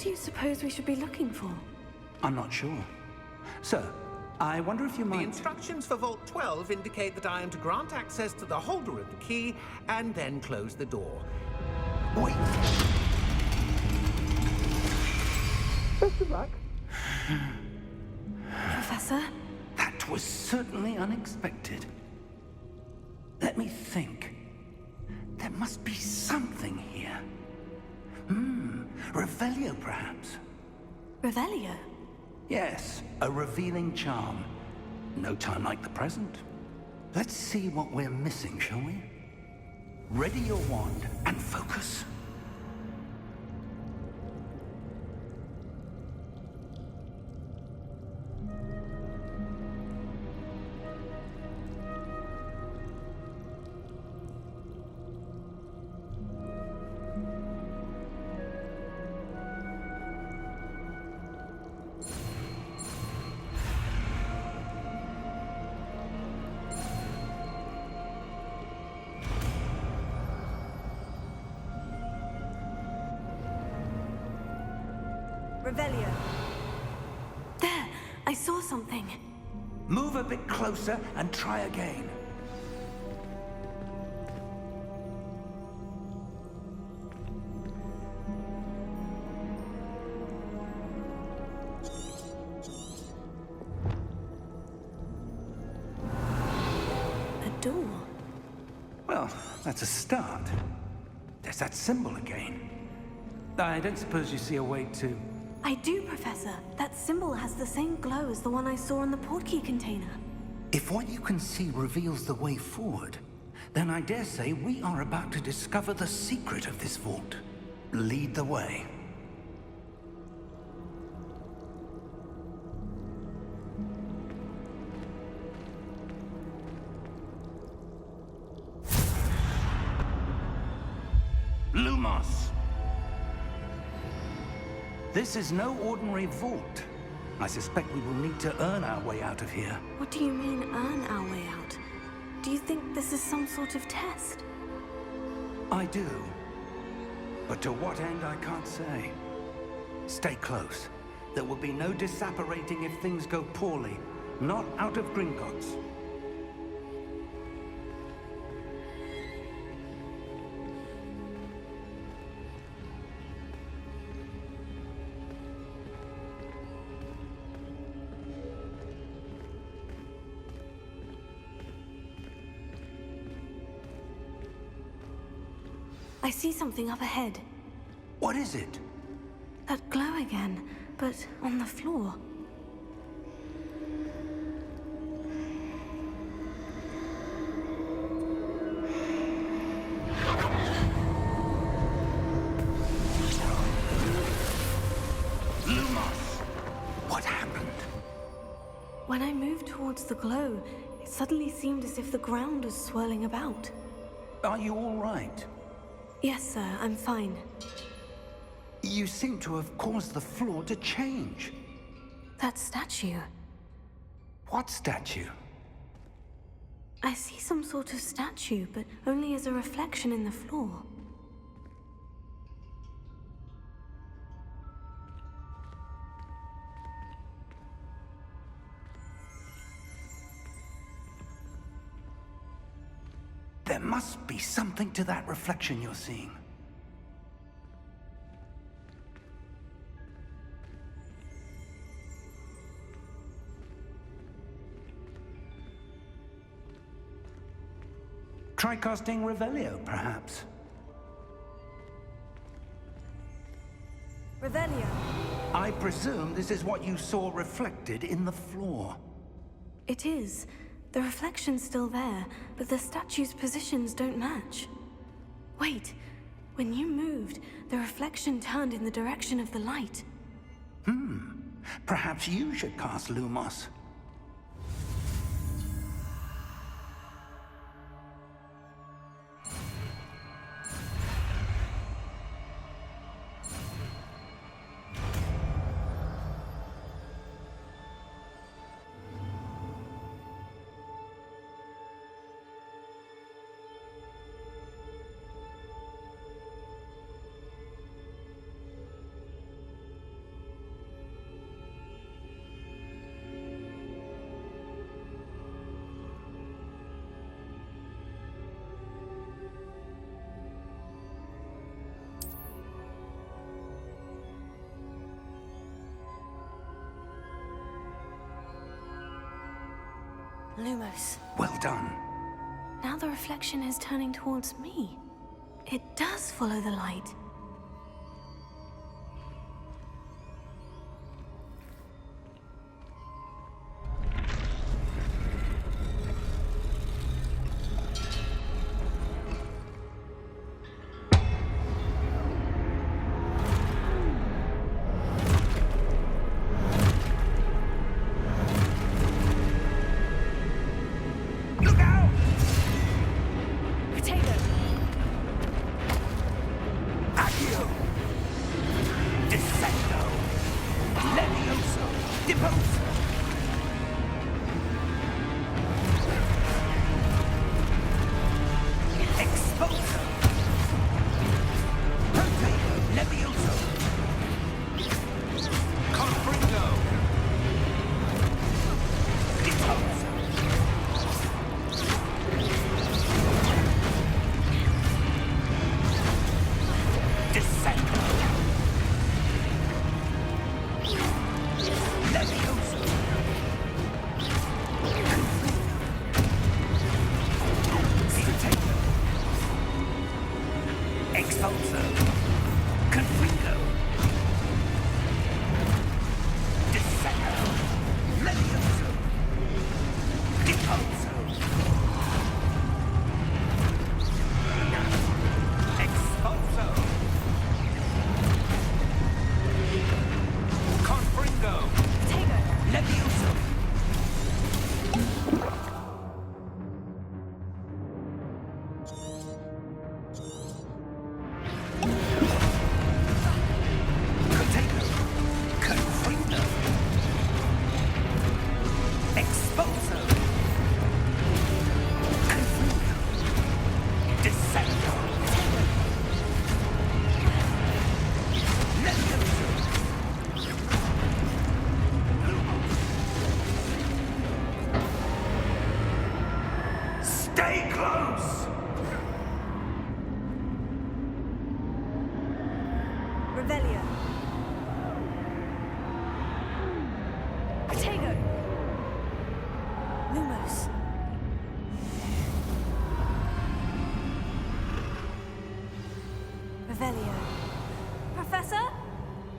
do you suppose we should be looking for? I'm not sure. Sir, I wonder if you might... The instructions for Vault 12 indicate that I am to grant access to the holder of the key and then close the door. Wait! Best of luck. Professor? That was certainly unexpected. Let me think. There must be something here. Revelio, perhaps? Revelio? Yes, a revealing charm. No time like the present. Let's see what we're missing, shall we? Ready your wand and focus. Revelio. There! I saw something. Move a bit closer and try again. A door. Well, that's a start. There's that symbol again. I don't suppose you see a way to... I do, Professor. That symbol has the same glow as the one I saw in the portkey container. If what you can see reveals the way forward, then I dare say we are about to discover the secret of this vault. Lead the way. Lumos! This is no ordinary vault. I suspect we will need to earn our way out of here. What do you mean, earn our way out? Do you think this is some sort of test? I do. But to what end, I can't say. Stay close. There will be no disapparating if things go poorly. Not out of Gringotts. I see something up ahead. What is it? That glow again, but on the floor. Lumos! What happened? When I moved towards the glow, it suddenly seemed as if the ground was swirling about. Are you all right? Yes, sir, I'm fine. You seem to have caused the floor to change. That statue. What statue? I see some sort of statue, but only as a reflection in the floor. There must be something to that reflection you're seeing. Try casting Revelio, perhaps. Revelio. I presume this is what you saw reflected in the floor. It is. The reflection's still there, but the statue's positions don't match. Wait, when you moved, the reflection turned in the direction of the light. Perhaps you should cast Lumos. Lumos. Well done. Now the reflection is turning towards me. It does follow the light.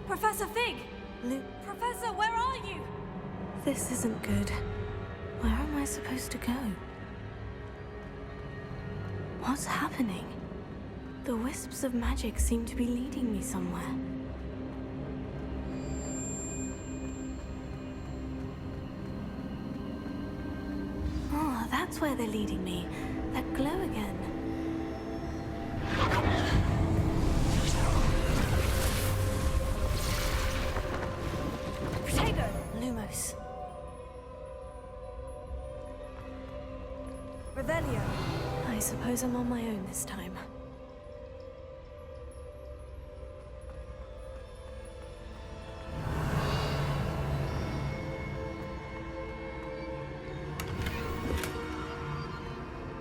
Professor Fig! Professor, where are you? This isn't good. Where am I supposed to go? What's happening? The wisps of magic seem to be leading me somewhere. Oh, that's where they're leading me. That glow again. Lumos. Revelio. I suppose I'm on my own this time.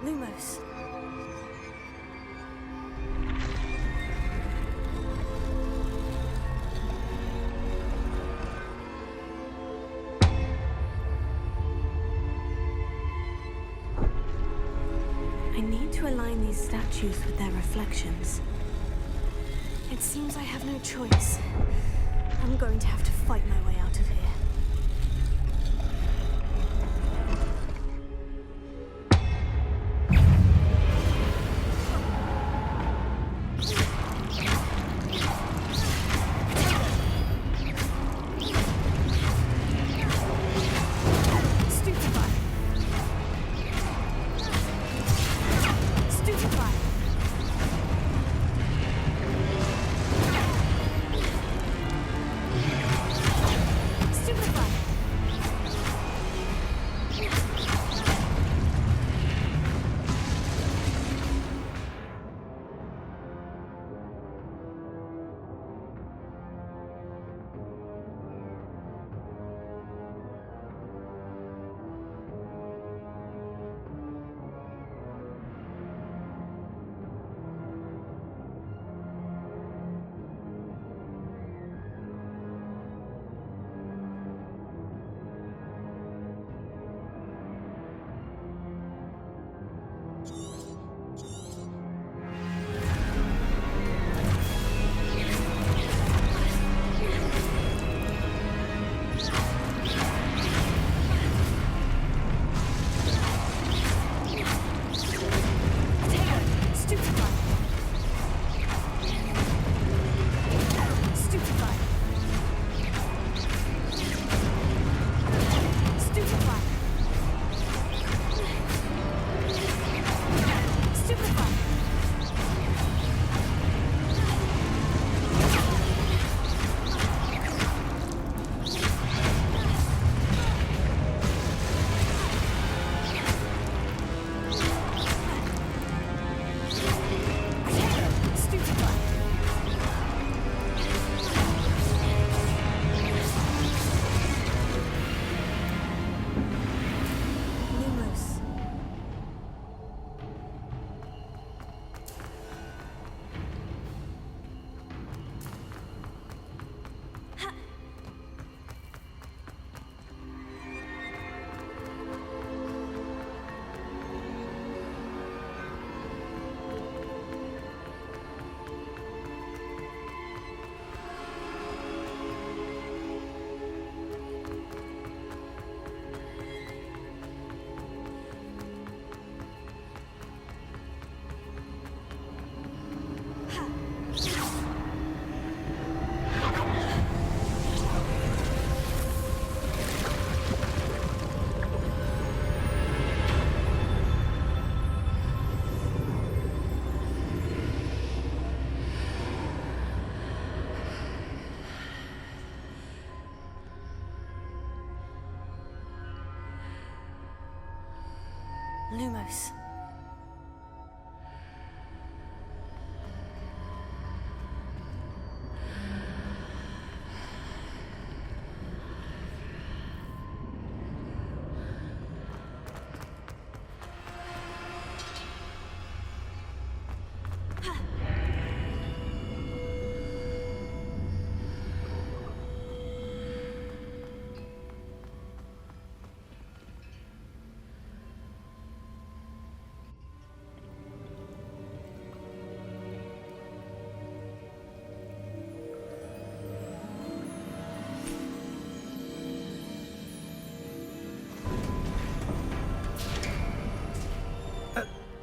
Lumos. I need to align these statues with their reflections. It seems I have no choice. I'm going to have to fight my way out of here. Lumos.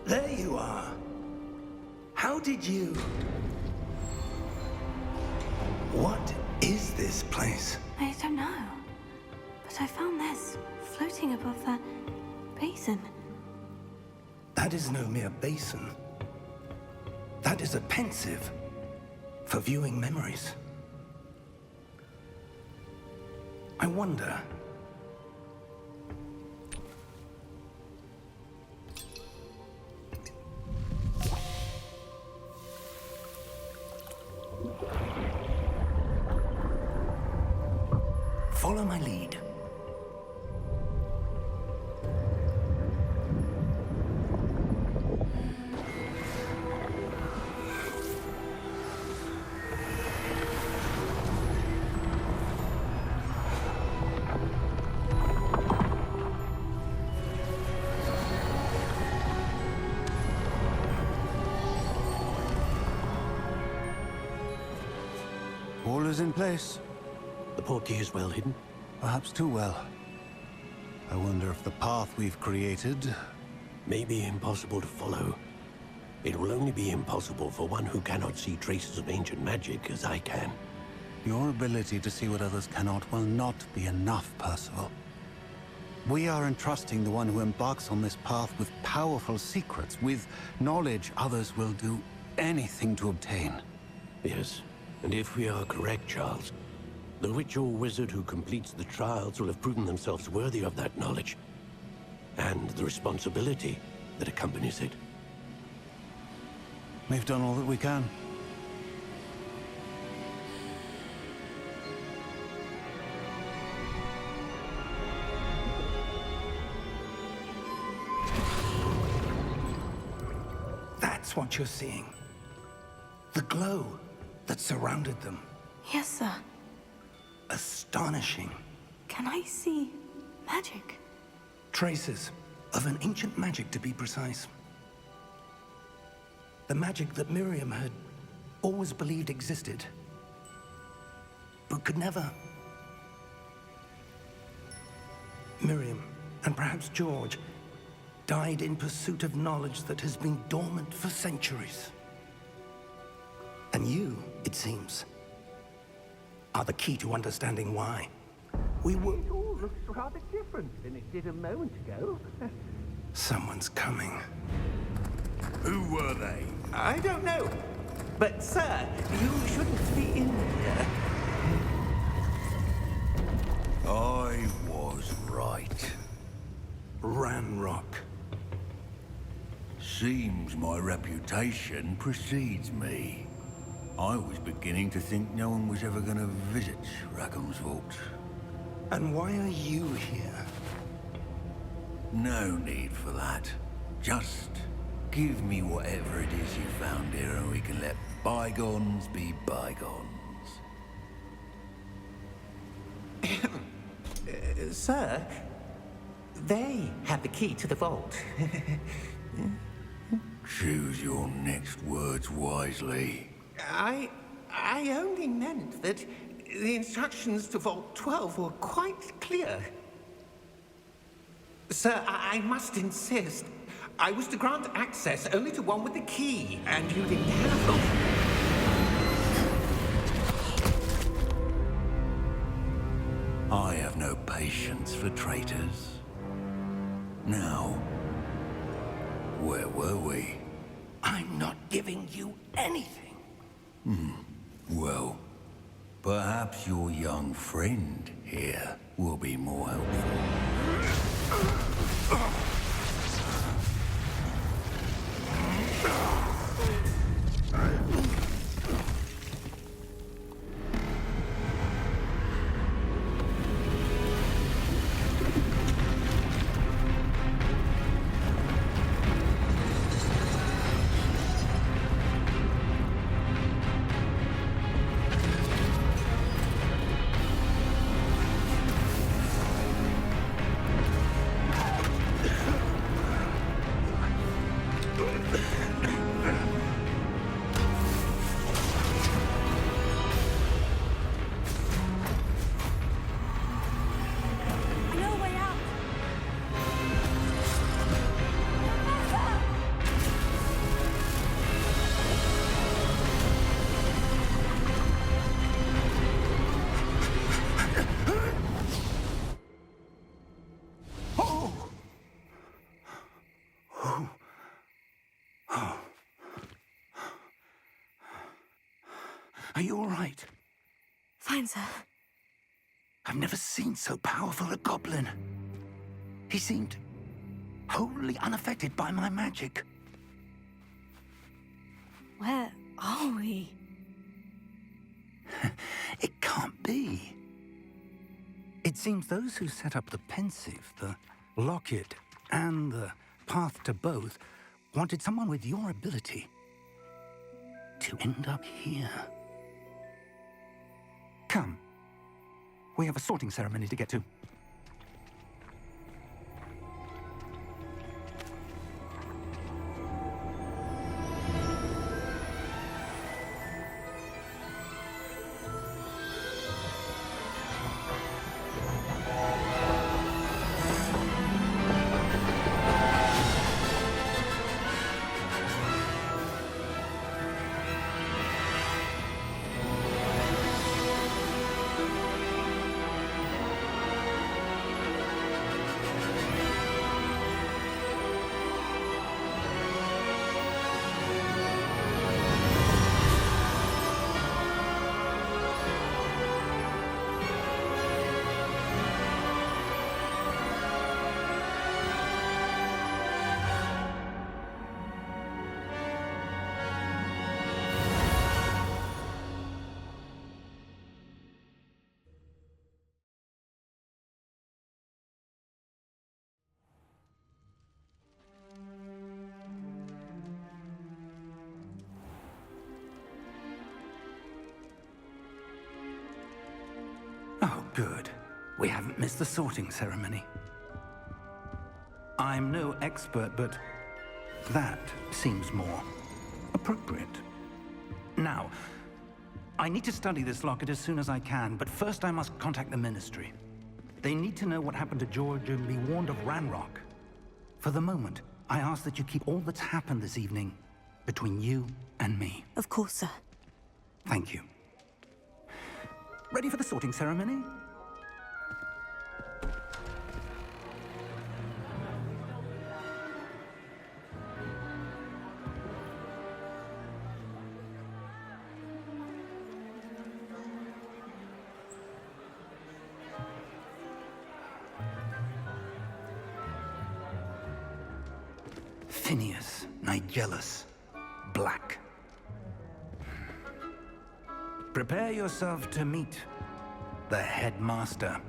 There you are. How did you... What is this place? I don't know. But I found this floating above that basin. That is no mere basin. That is a pensive for viewing memories. I wonder... Follow my lead. All is in place. The portkey is well hidden. Perhaps too well. I wonder if the path we've created... May be impossible to follow. It will only be impossible for one who cannot see traces of ancient magic as I can. Your ability to see what others cannot will not be enough, Percival. We are entrusting the one who embarks on this path with powerful secrets, with knowledge others will do anything to obtain. Yes, and if we are correct, Charles, the witch or wizard who completes the trials will have proven themselves worthy of that knowledge, and the responsibility that accompanies it. We've done all that we can. That's what you're seeing. The glow that surrounded them. Yes, sir. Astonishing. Can I see magic? Traces of an ancient magic, to be precise. The magic that Miriam had always believed existed, but could never. Miriam, and perhaps George, died in pursuit of knowledge that has been dormant for centuries. And you, it seems, are the key to understanding why. We were... It all looks rather different than it did a moment ago. Someone's coming. Who were they? I don't know. But, sir, you shouldn't be in here. I was right. Ranrock. Seems my reputation precedes me. I was beginning to think no one was ever going to visit Rackham's vault. And why are you here? No need for that. Just give me whatever it is you found here and we can let bygones be bygones. Sir, they have the key to the vault. Choose your next words wisely. I only meant that the instructions to Vault 12 were quite clear. Sir, I must insist. I was to grant access only to one with the key, and you didn't have them. I have no patience for traitors. Now, where were we? I'm not giving you anything. Well, perhaps your young friend here will be more helpful. Are you all right? Fine, sir. I've never seen so powerful a goblin. He seemed wholly unaffected by my magic. Where are we? It can't be. It seems those who set up the pensive, the locket, and the path to both wanted someone with your ability to end up here. Come. We have a sorting ceremony to get to. Oh, good. We haven't missed the sorting ceremony. I'm no expert, but that seems more appropriate. Now, I need to study this locket as soon as I can, but first I must contact the Ministry. They need to know what happened to George and be warned of Ranrock. For the moment, I ask that you keep all that's happened this evening between you and me. Of course, sir. Thank you. Ready for the sorting ceremony? Phineas, Nigellus, Black. Prepare yourself to meet the headmaster.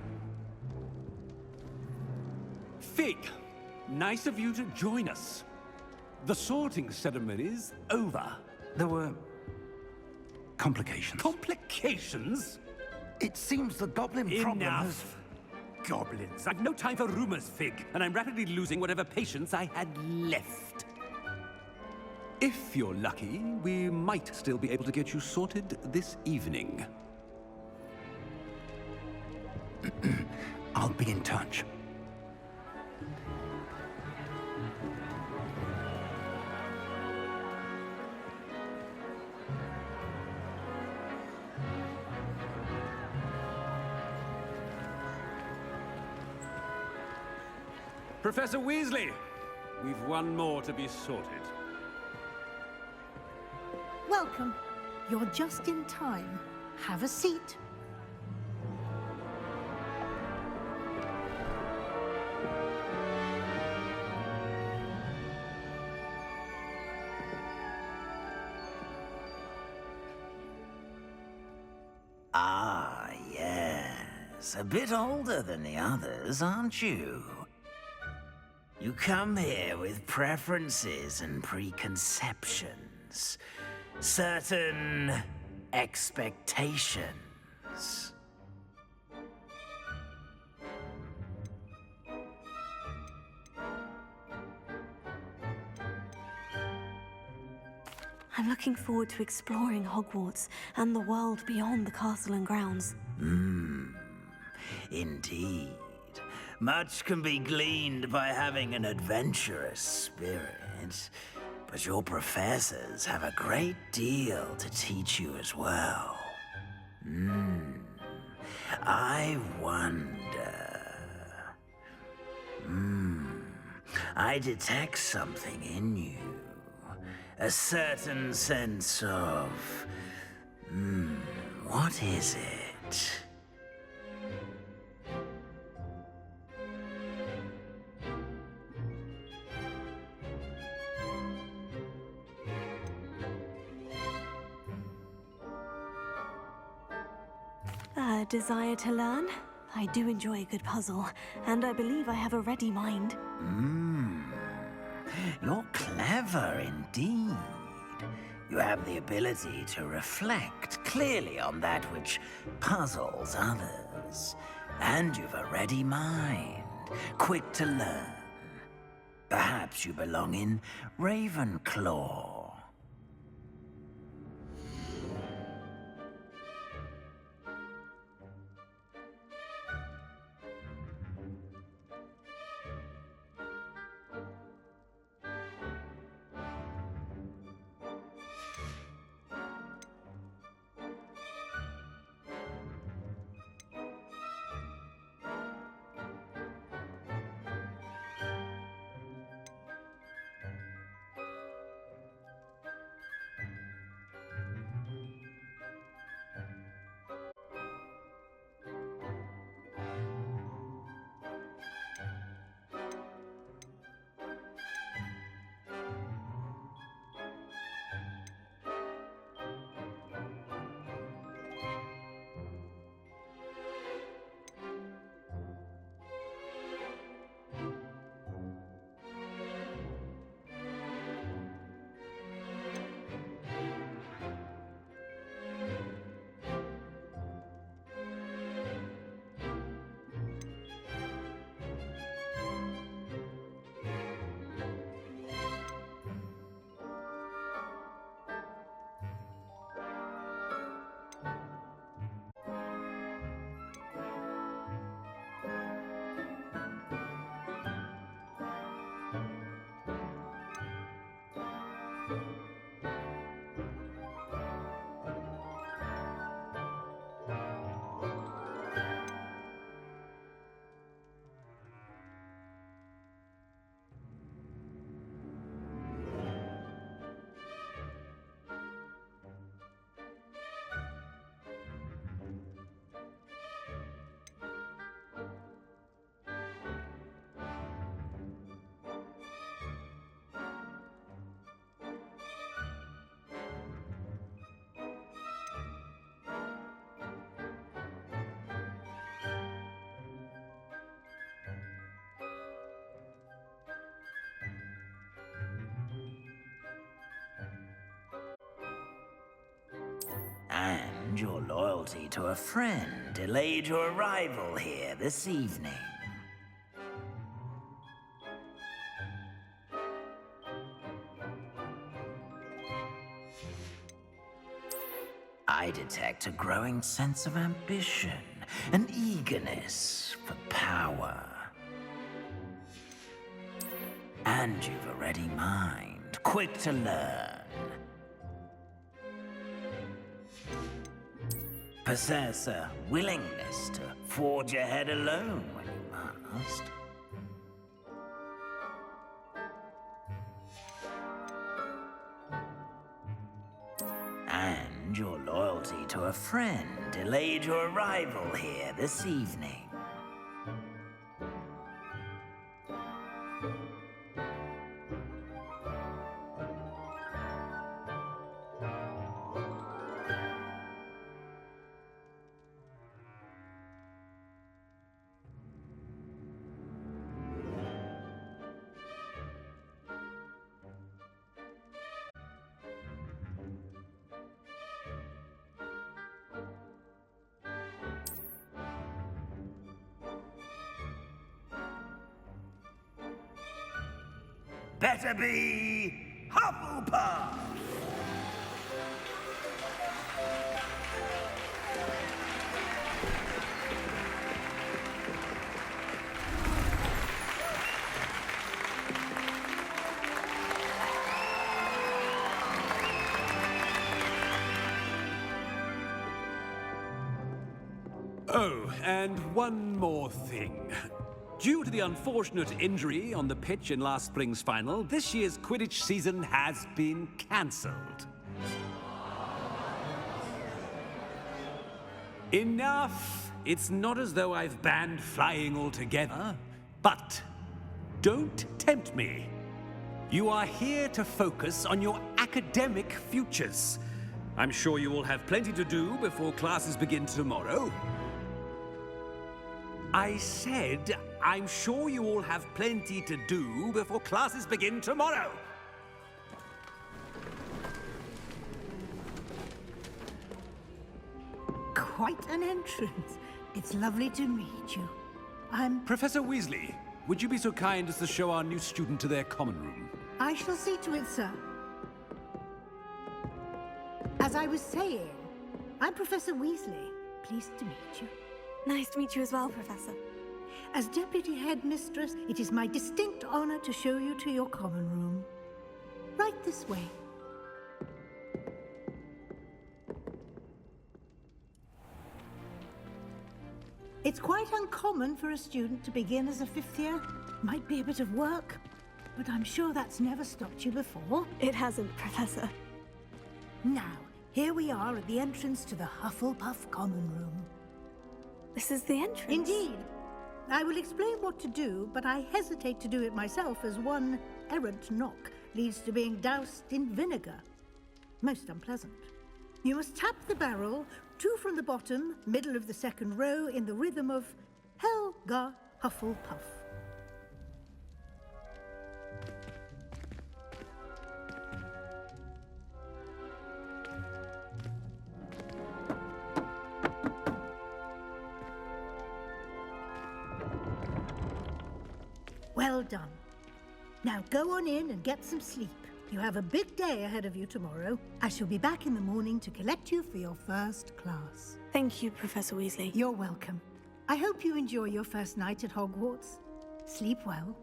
Fig, nice of you to join us. The sorting ceremony's over. There were complications. Complications? It seems the goblin problem has... Enough! Goblins. I've no time for rumors, Fig, and I'm rapidly losing whatever patience I had left. If you're lucky, we might still be able to get you sorted this evening. I'll be in touch. Professor Weasley, we've one more to be sorted. Welcome. You're just in time. Have a seat. Ah, yes. A bit older than the others, aren't you? You come here with preferences and preconceptions. Certain expectations. I'm looking forward to exploring Hogwarts and the world beyond the castle and grounds. Indeed. Much can be gleaned by having an adventurous spirit, but your professors have a great deal to teach you as well. I wonder... I detect something in you. A certain sense of... What is it? A desire to learn? I do enjoy a good puzzle, and I believe I have a ready mind. You're clever indeed. You have the ability to reflect clearly on that which puzzles others. And you've a ready mind, quick to learn. Perhaps you belong in Ravenclaw. And your loyalty to a friend delayed your arrival here this evening. I detect a growing sense of ambition, an eagerness for power. And you've a ready mind, quick to learn. Possess a willingness to forge ahead alone when you must. And your loyalty to a friend delayed your arrival here this evening. Better be Hufflepuff! Oh, and one more thing. Due to the unfortunate injury on the pitch in last spring's final, this year's Quidditch season has been cancelled. Enough! It's not as though I've banned flying altogether, but don't tempt me. You are here to focus on your academic futures. I'm sure you will have plenty to do before classes begin tomorrow. I said, I'm sure you all have plenty to do before classes begin tomorrow. Quite an entrance. It's lovely to meet you. Professor Weasley, would you be so kind as to show our new student to their common room? I shall see to it, sir. As I was saying, I'm Professor Weasley. Pleased to meet you. Nice to meet you as well, Professor. As Deputy Headmistress, it is my distinct honor to show you to your common room. Right this way. It's quite uncommon for a student to begin as a fifth year. Might be a bit of work, but I'm sure that's never stopped you before. It hasn't, Professor. Now, here we are at the entrance to the Hufflepuff common room. This is the entrance? Indeed. I will explain what to do, but I hesitate to do it myself as one errant knock leads to being doused in vinegar. Most unpleasant. You must tap the barrel, 2 from the bottom, middle of the second row, in the rhythm of Helga Hufflepuff. Well done. Now go on in and get some sleep. You have a big day ahead of you tomorrow. I shall be back in the morning to collect you for your first class. Thank you, Professor Weasley. You're welcome. I hope you enjoy your first night at Hogwarts. Sleep well.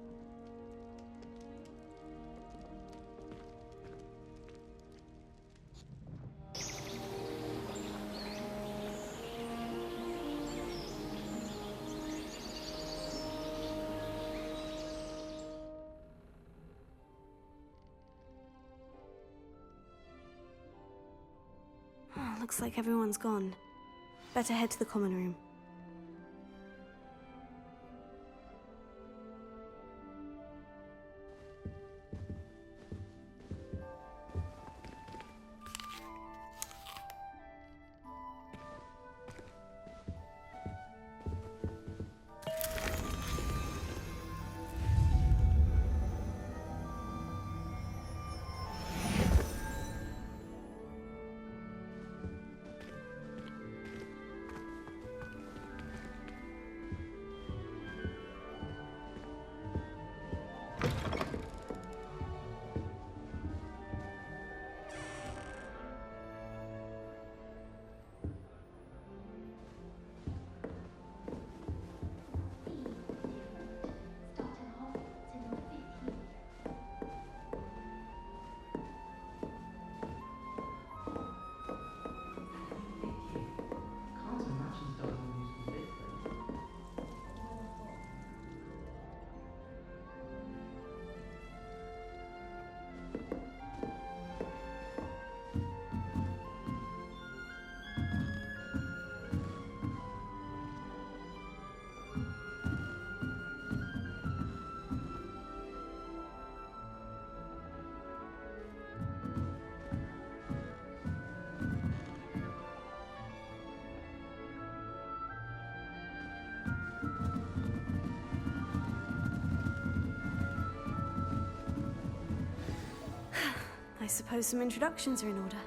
Looks like everyone's gone. Better head to the common room. I suppose some introductions are in order.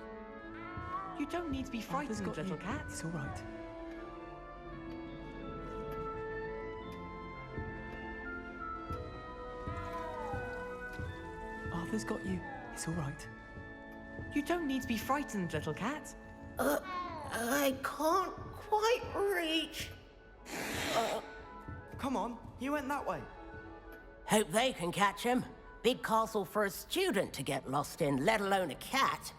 You don't need to be frightened, little cat. It's all right. Arthur's got you. It's all right. You don't need to be frightened, little cat. I can't quite reach. Come on, you went that way. Hope they can catch him. Big castle for a student to get lost in, let alone a cat.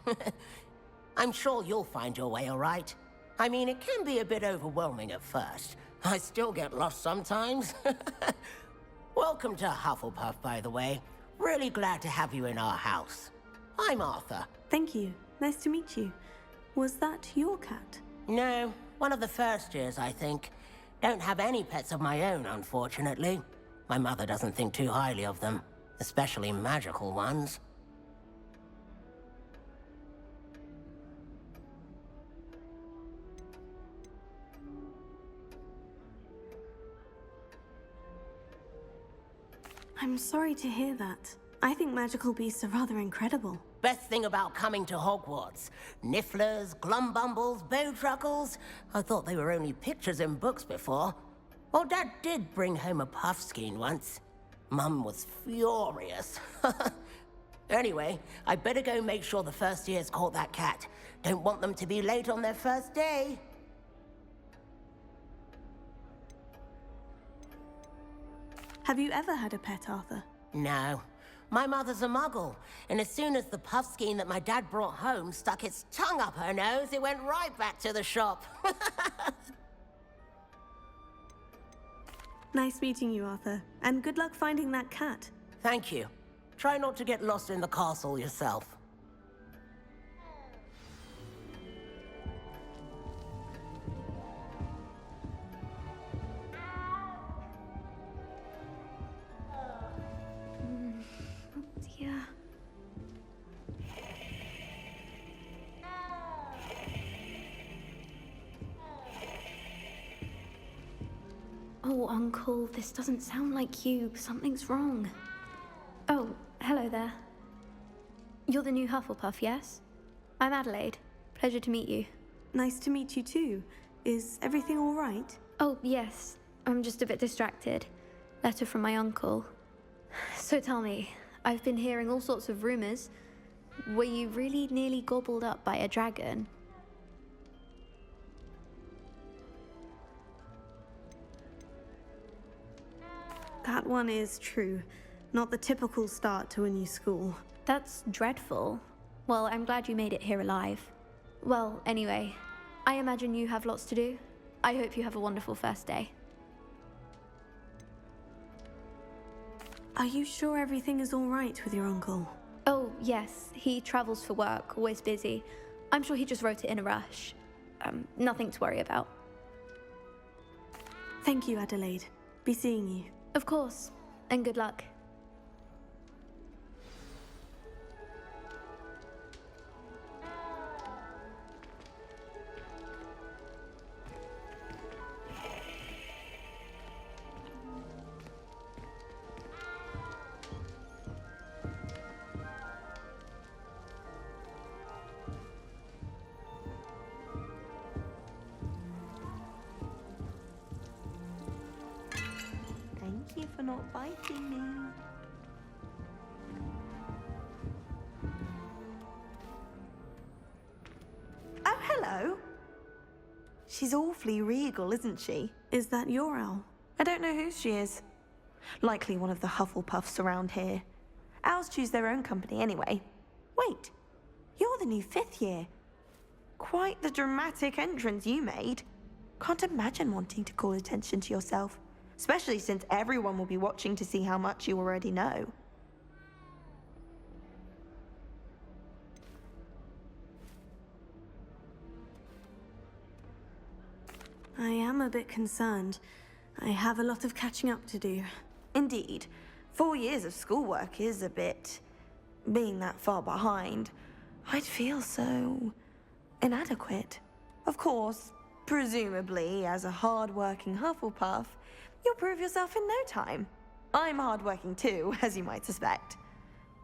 I'm sure you'll find your way all right. I mean, it can be a bit overwhelming at first. I still get lost sometimes. Welcome to Hufflepuff, by the way. Really glad to have you in our house. I'm Arthur. Thank you. Nice to meet you. Was that your cat? No, One of the first years, I think. Don't have any pets of my own, unfortunately. My mother doesn't think too highly of them, especially magical ones. I'm sorry to hear that. I think magical beasts are rather incredible. Best thing about coming to Hogwarts. Nifflers, glumbumbles, bowtruckles. I thought they were only pictures in books before. Well, Dad did bring home a puffskein once. Mum was furious. Anyway, I better go make sure the first years caught that cat. Don't want them to be late on their first day. Have you ever had a pet, Arthur? No. My mother's a muggle, and as soon as the puffskein that my dad brought home stuck its tongue up her nose, it went right back to the shop. Nice meeting you, Arthur. And good luck finding that cat. Thank you. Try not to get lost in the castle yourself. Yeah. Oh, Uncle, this doesn't sound like you. Something's wrong. Oh, hello there. You're the new Hufflepuff, yes? I'm Adelaide. Pleasure to meet you. Nice to meet you too. Is everything all right? Oh, yes. I'm just a bit distracted. Letter from my uncle. So tell me, I've been hearing all sorts of rumors. Were you really nearly gobbled up by a dragon? That one is true. Not the typical start to a new school. That's dreadful. Well, I'm glad you made it here alive. Well, anyway, I imagine you have lots to do. I hope you have a wonderful first day. Are you sure everything is all right with your uncle? Oh, yes. He travels for work, always busy. I'm sure he just wrote it in a rush. Nothing to worry about. Thank you, Adelaide. Be seeing you. Of course. And good luck. Thank you for not biting me. Oh, hello. She's awfully regal, isn't she? Is that your owl? I don't know who she is. Likely one of the Hufflepuffs around here. Owls choose their own company anyway. Wait, you're the new 5th year. Quite the dramatic entrance you made. Can't imagine wanting to call attention to yourself, especially since everyone will be watching to see how much you already know. I am a bit concerned. I have a lot of catching up to do. Indeed. 4 years of schoolwork is a bit... being that far behind. I'd feel so... inadequate. Of course, presumably, as a hard-working Hufflepuff, you'll prove yourself in no time. I'm hard-working too, as you might suspect.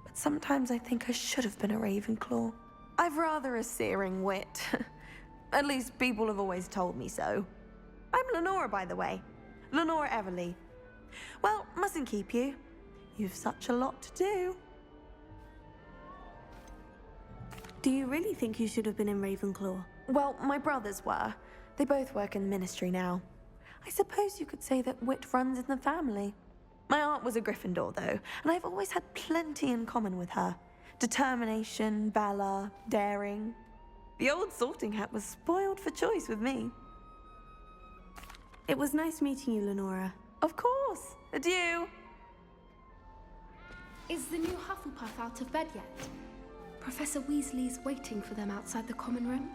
But sometimes I think I should have been a Ravenclaw. I've rather a searing wit. At least people have always told me so. I'm Lenora, by the way. Lenora Everly. Well, mustn't keep you. You've such a lot to do. Do you really think you should have been in Ravenclaw? Well, my brothers were. They both work in the ministry now. I suppose you could say that wit runs in the family. My aunt was a Gryffindor, though, and I've always had plenty in common with her. Determination, valor, daring. The old sorting hat was spoiled for choice with me. It was nice meeting you, Lenora. Of course. Adieu. Is the new Hufflepuff out of bed yet? Professor Weasley's waiting for them outside the common room.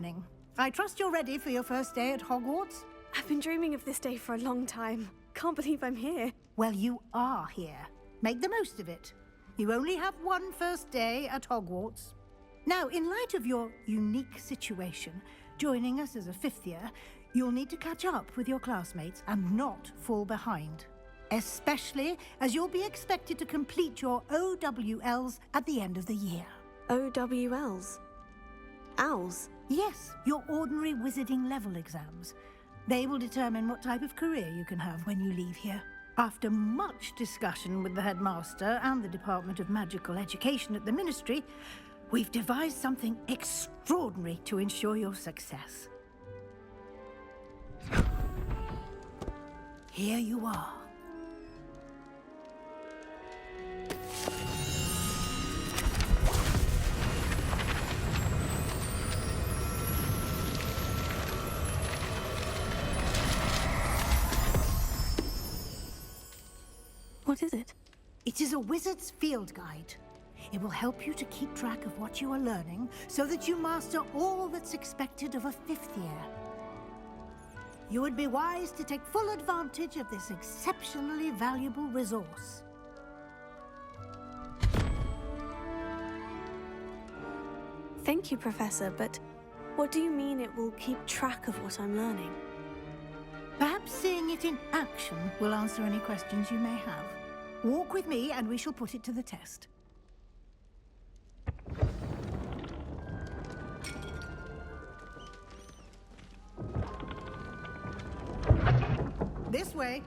morning. I trust you're ready for your first day at Hogwarts? I've been dreaming of this day for a long time. Can't believe I'm here. Well, you are here. Make the most of it. You only have one first day at Hogwarts. Now, in light of your unique situation, joining us as a fifth year, you'll need to catch up with your classmates and not fall behind. Especially as you'll be expected to complete your OWLs at the end of the year. OWLs? Owls? Yes, your ordinary wizarding level exams. They will determine what type of career you can have when you leave here. After much discussion with the headmaster and the Department of Magical Education at the Ministry, we've devised something extraordinary to ensure your success. Here you are. What is it? It is a wizard's field guide. It will help you to keep track of what you are learning so that you master all that's expected of a fifth year. You would be wise to take full advantage of this exceptionally valuable resource. Thank you, Professor, but what do you mean it will keep track of what I'm learning? Perhaps seeing it in action will answer any questions you may have. Walk with me and we shall put it to the test. This way.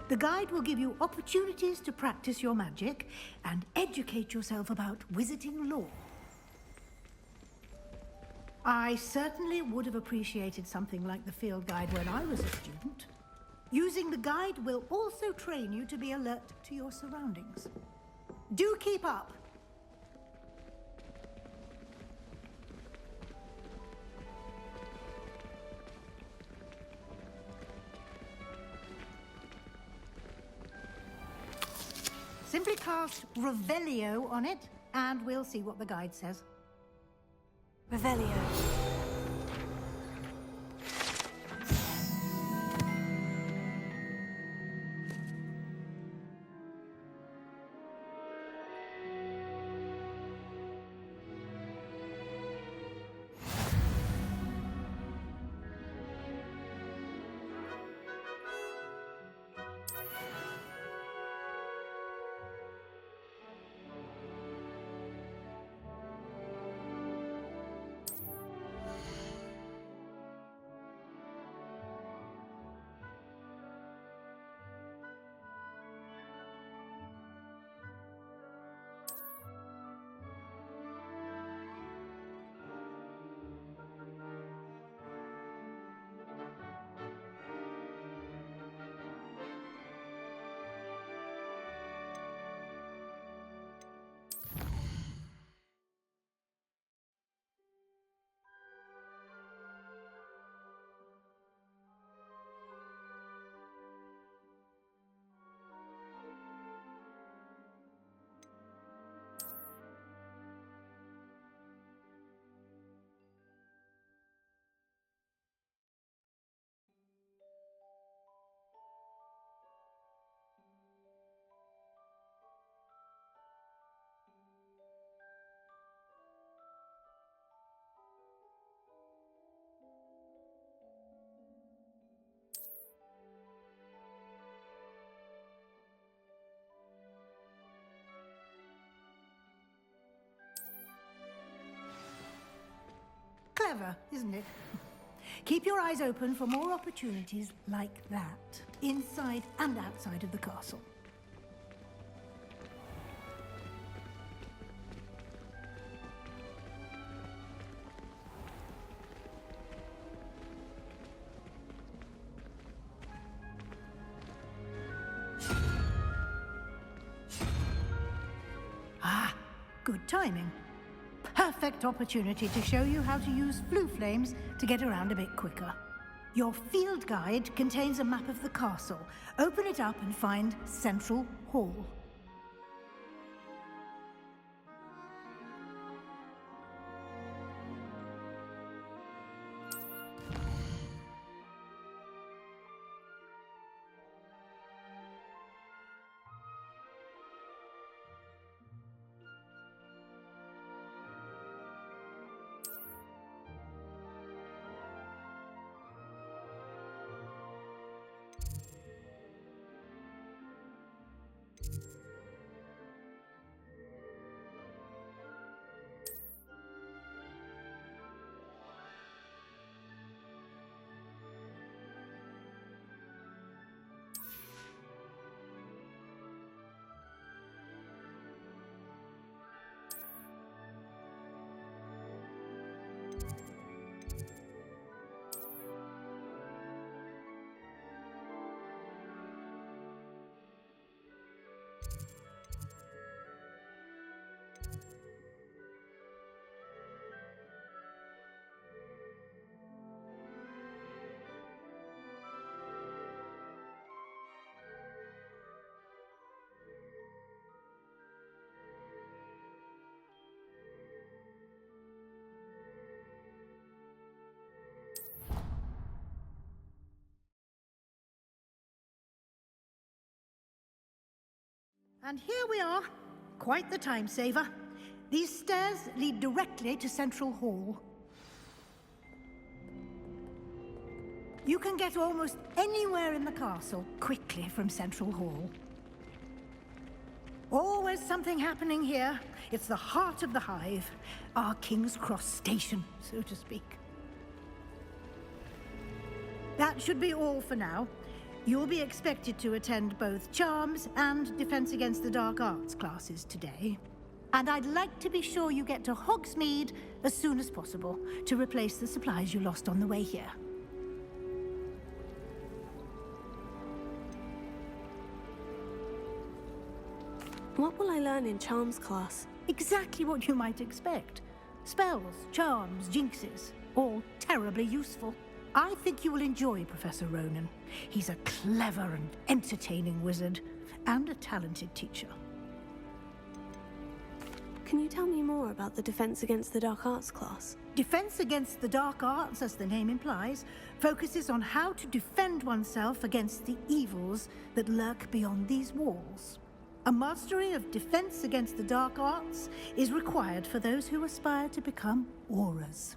The guide will give you opportunities to practice your magic and educate yourself about wizarding lore. I certainly would have appreciated something like the field guide when I was a student. Using the guide will also train you to be alert to your surroundings. Do keep up! Simply cast Revelio on it, and we'll see what the guide says. Revelio. Clever, isn't it? Keep your eyes open for more opportunities like that, inside and outside of the castle. Ah, good timing. Perfect opportunity to show you how to use flue flames to get around a bit quicker. Your field guide contains a map of the castle. Open it up and find Central Hall. And here we are. Quite the time saver. These stairs lead directly to Central Hall. You can get almost anywhere in the castle quickly from Central Hall. Always something happening here. It's the heart of the Hive, our King's Cross station, so to speak. That should be all for now. You'll be expected to attend both Charms and Defense Against the Dark Arts classes today. And I'd like to be sure you get to Hogsmeade as soon as possible to replace the supplies you lost on the way here. What will I learn in Charms class? Exactly what you might expect. Spells, charms, jinxes, all terribly useful. I think you will enjoy Professor Ronan. He's a clever and entertaining wizard, and a talented teacher. Can you tell me more about the Defense Against the Dark Arts class? Defense Against the Dark Arts, as the name implies, focuses on how to defend oneself against the evils that lurk beyond these walls. A mastery of Defense Against the Dark Arts is required for those who aspire to become Auras.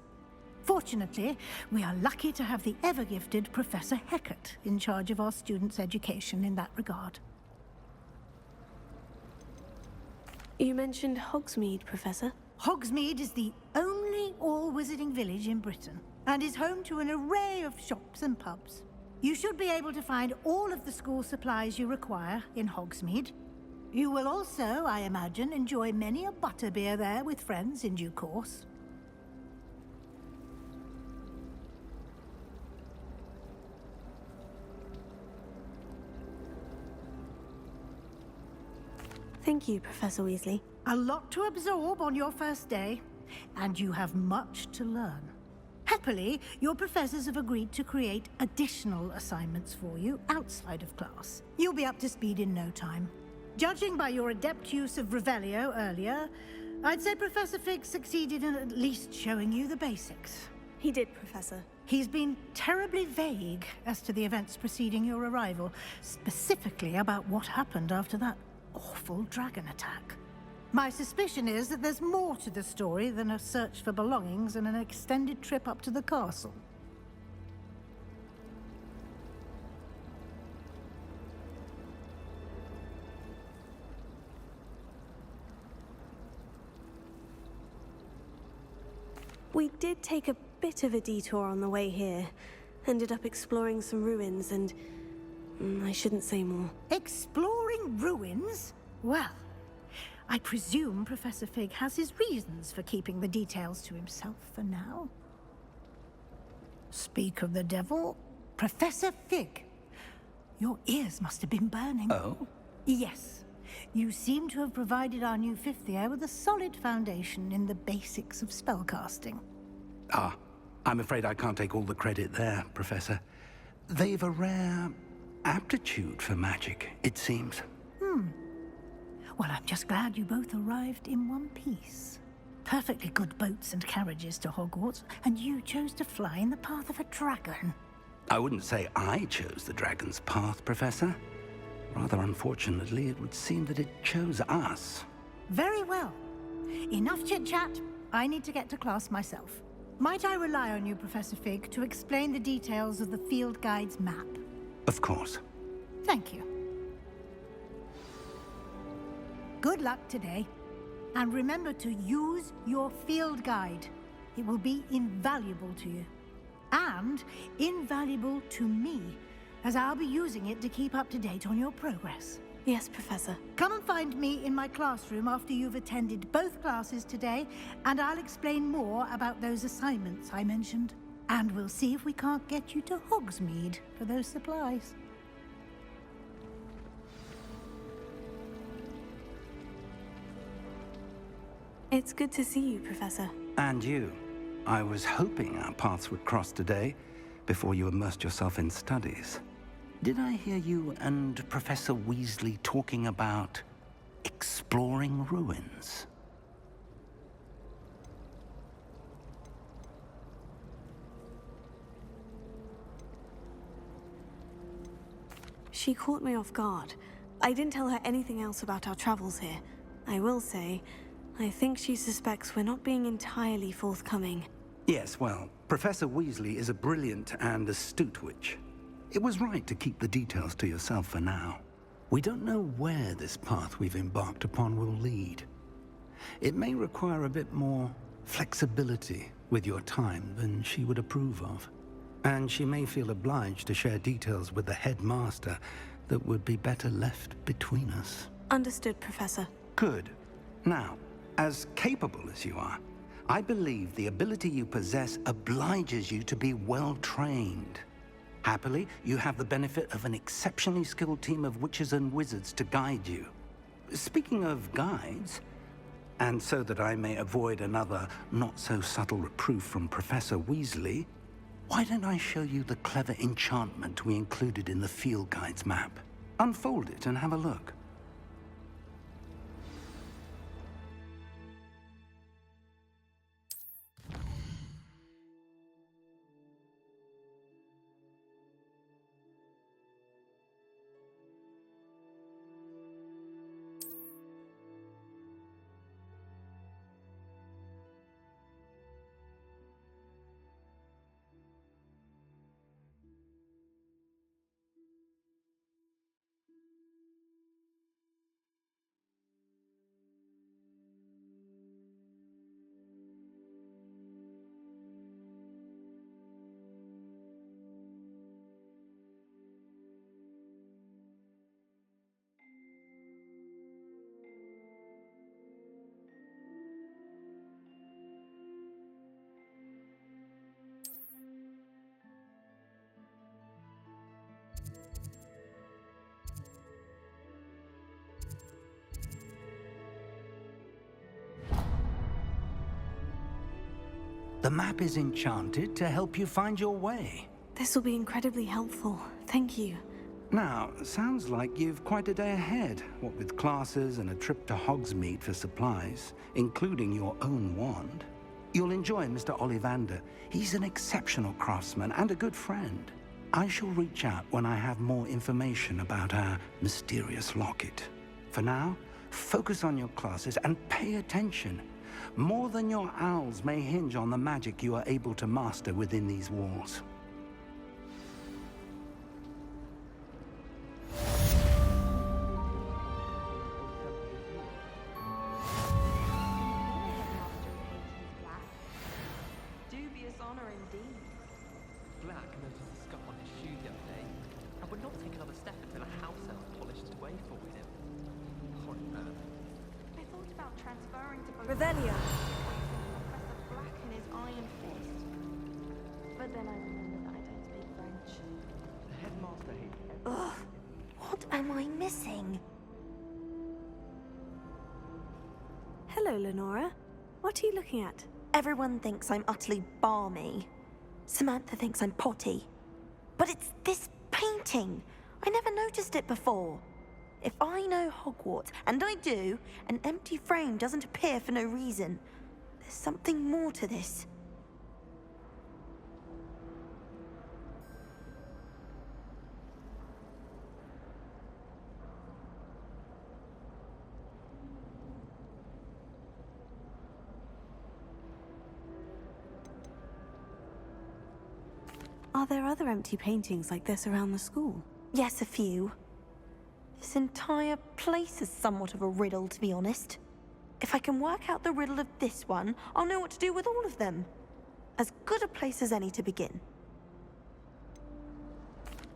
Fortunately, we are lucky to have the ever-gifted Professor Hecat in charge of our students' education in that regard. You mentioned Hogsmeade, Professor. Hogsmeade is the only all-wizarding village in Britain, and is home to an array of shops and pubs. You should be able to find all of the school supplies you require in Hogsmeade. You will also, I imagine, enjoy many a butterbeer there with friends in due course. Thank you, Professor Weasley. A lot to absorb on your first day, and you have much to learn. Happily, your professors have agreed to create additional assignments for you outside of class. You'll be up to speed in no time. Judging by your adept use of Revelio earlier, I'd say Professor Fig succeeded in at least showing you the basics. He did, Professor. He's been terribly vague as to the events preceding your arrival, specifically about what happened after that awful dragon attack. My suspicion is that there's more to the story than a search for belongings and an extended trip up to the castle. We did take a bit of a detour on the way here. Ended up exploring some ruins and... I shouldn't say more. Exploring ruins? Well, I presume Professor Fig has his reasons for keeping the details to himself for now. Speak of the devil, Professor Fig. Your ears must have been burning. Oh? Yes. You seem to have provided our new fifth year with a solid foundation in the basics of spellcasting. Ah, I'm afraid I can't take all the credit there, Professor. They've a rare aptitude for magic, it seems. Well, I'm just glad you both arrived in one piece. Perfectly good boats and carriages to Hogwarts, and you chose to fly in the path of a dragon. I wouldn't say I chose the dragon's path, Professor. Rather unfortunately, it would seem that it chose us. Very well. Enough chit-chat. I need to get to class myself. Might I rely on you, Professor Fig, to explain the details of the field guide's map? Of course. Thank you. Good luck today. And remember to use your field guide. It will be invaluable to you. And invaluable to me, as I'll be using it to keep up to date on your progress. Yes, Professor. Come and find me in my classroom after you've attended both classes today, and I'll explain more about those assignments I mentioned. And we'll see if we can't get you to Hogsmeade for those supplies. It's good to see you, Professor. And you. I was hoping our paths would cross today, before you immersed yourself in studies. Did I hear you and Professor Weasley talking about exploring ruins? She caught me off guard. I didn't tell her anything else about our travels here. I will say, I think she suspects we're not being entirely forthcoming. Yes, well, Professor Weasley is a brilliant and astute witch. It was right to keep the details to yourself for now. We don't know where this path we've embarked upon will lead. It may require a bit more flexibility with your time than she would approve of. And she may feel obliged to share details with the headmaster that would be better left between us. Understood, Professor. Good. Now, as capable as you are, I believe the ability you possess obliges you to be well-trained. Happily, you have the benefit of an exceptionally skilled team of witches and wizards to guide you. Speaking of guides, and so that I may avoid another not-so-subtle reproof from Professor Weasley, why don't I show you the clever enchantment we included in the field guide's map? Unfold it and have a look. The map is enchanted to help you find your way. This will be incredibly helpful. Thank you. Now, sounds like you've quite a day ahead, what with classes and a trip to Hogsmeade for supplies, including your own wand. You'll enjoy Mr. Ollivander. He's an exceptional craftsman and a good friend. I shall reach out when I have more information about our mysterious locket. For now, focus on your classes and pay attention. More than your owls may hinge on the magic you are able to master within these walls. Dubious honor indeed. Black noticed a scuff on his shoe the other day, and would not take another step until a house elf polished his way forward him. Horrid man. I thought about transferring to both Revelio. Professor Black and his iron fist. But then I remembered that I don't speak French. The headmaster hates Ugh, what am I missing? Hello, Lenora. What are you looking at? Everyone thinks I'm utterly balmy. Samantha thinks I'm potty. But it's this painting. I never noticed it before. If I know Hogwarts, and I do, an empty frame doesn't appear for no reason. There's something more to this. Are there other empty paintings like this around the school? Yes, a few. This entire place is somewhat of a riddle, to be honest. If I can work out the riddle of this one, I'll know what to do with all of them. As good a place as any to begin.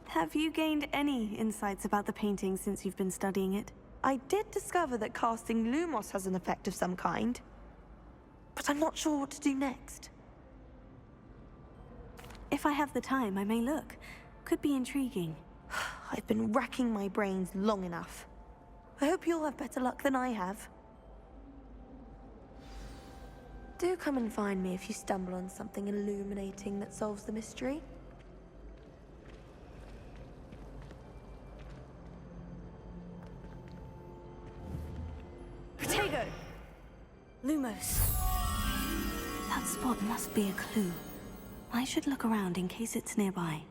Have you gained any insights about the painting since you've been studying it? I did discover that casting Lumos has an effect of some kind. But I'm not sure what to do next. If I have the time, I may look. Could be intriguing. I've been racking my brains long enough. I hope you'll have better luck than I have. Do come and find me if you stumble on something illuminating that solves the mystery. Protego! Lumos. That spot must be a clue. I should look around in case it's nearby.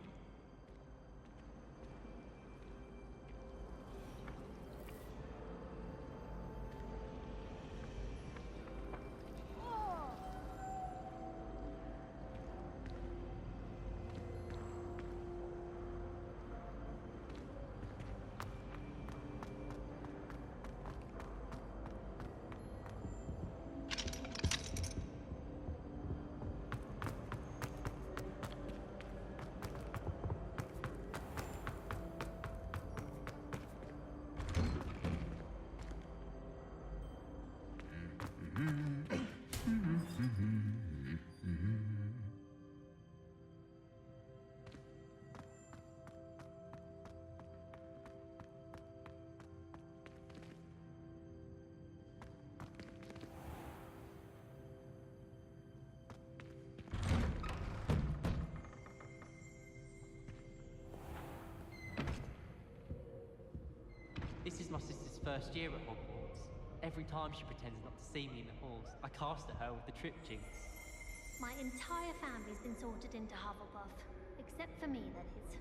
This is my sister's first year at Hogwarts. Every time she pretends not to see me in the halls, I cast at her with the trip jinx. My entire family's been sorted into Hufflepuff. Except for me, that is.